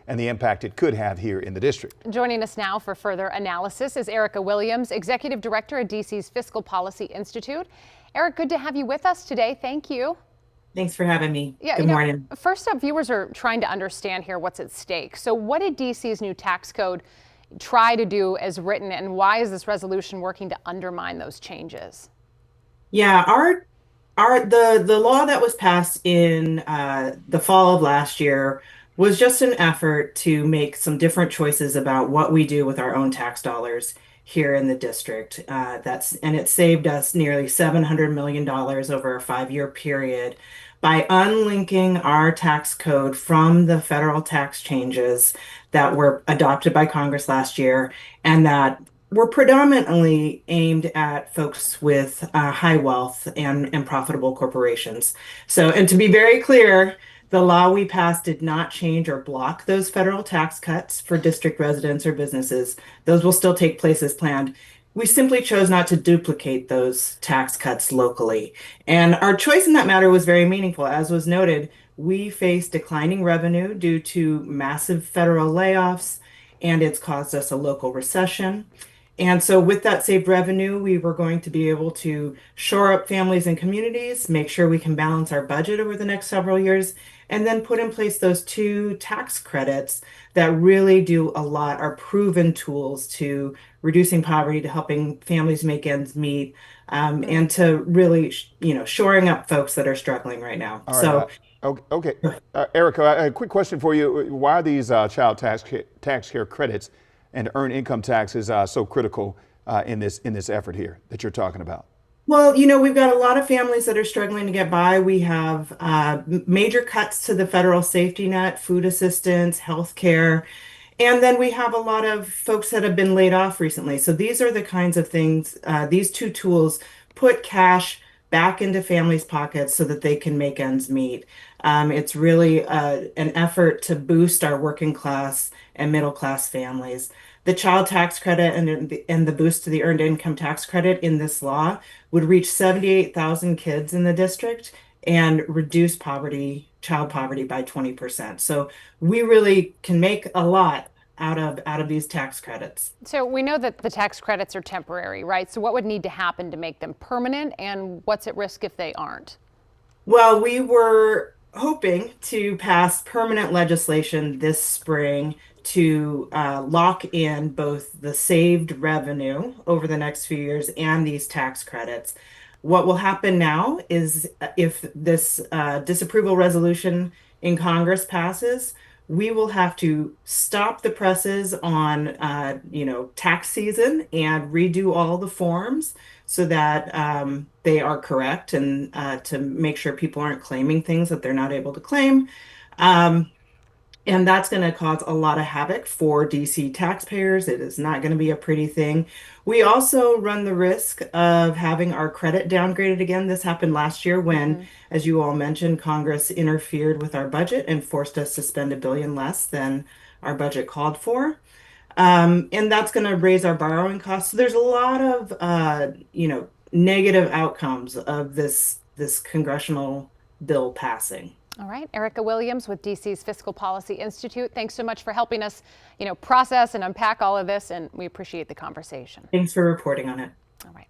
and the impact it could have here in the district. Joining us now for further analysis is Erica Williams, Executive Director at DC's Fiscal Policy Institute. Eric, good to have you with us today. Thank you. Thanks for having me. Yeah, Good morning. First up, viewers are trying to understand here what's at stake. So what did DC's new tax code try to do as written, and why is this resolution working to undermine those changes? Yeah, the law that was passed in the fall of last year was just an effort to make some different choices about what we do with our own tax dollars here in the district. And it saved us nearly $700 million over a 5-year period by unlinking our tax code from the federal tax changes that were adopted by Congress last year and that were predominantly aimed at folks with high wealth and profitable corporations. So, and to be very clear, the law we passed did not change or block those federal tax cuts for district residents or businesses. Those will still take place as planned. We simply chose not to duplicate those tax cuts locally. And our choice in that matter was very meaningful. As was noted, we face declining revenue due to massive federal layoffs, and it's caused us a local recession. And so with that saved revenue, we were going to be able to shore up families and communities, make sure we can balance our budget over the next several years, and then put in place those 2 tax credits that really do a lot, are proven tools to reducing poverty, to helping families make ends meet, and to really, shoring up folks that are struggling right now. All right, okay. Erica, a quick question for you. Why are these child tax care credits and earned income taxes so critical in this effort here that you're talking about? Well, we've got a lot of families that are struggling to get by. We have major cuts to the federal safety net, food assistance, health care, and then we have a lot of folks that have been laid off recently. So these are the kinds of things, these 2 tools put cash back into families' pockets so that they can make ends meet. It's really an effort to boost our working class and middle class families. The child tax credit and the boost to the earned income tax credit in this law would reach 78,000 kids in the district and reduce child poverty by 20%. So we really can make a lot out of these tax credits. So we know that the tax credits are temporary, right? So what would need to happen to make them permanent, and what's at risk if they aren't? Well, we were hoping to pass permanent legislation this spring to lock in both the saved revenue over the next few years and these tax credits. What will happen now is if this disapproval resolution in Congress passes, we will have to stop the presses on tax season and redo all the forms so that they are correct, and to make sure people aren't claiming things that they're not able to claim. And that's going to cause a lot of havoc for DC taxpayers. It is not going to be a pretty thing. We also run the risk of having our credit downgraded again. This happened last year when, as you all mentioned, Congress interfered with our budget and forced us to spend $1 billion less than our budget called for. And that's going to raise our borrowing costs. So there's a lot of, negative outcomes of this congressional bill passing. All right, Erica Williams with DC's Fiscal Policy Institute. Thanks so much for helping us, process and unpack all of this, and we appreciate the conversation. Thanks for reporting on it. All right.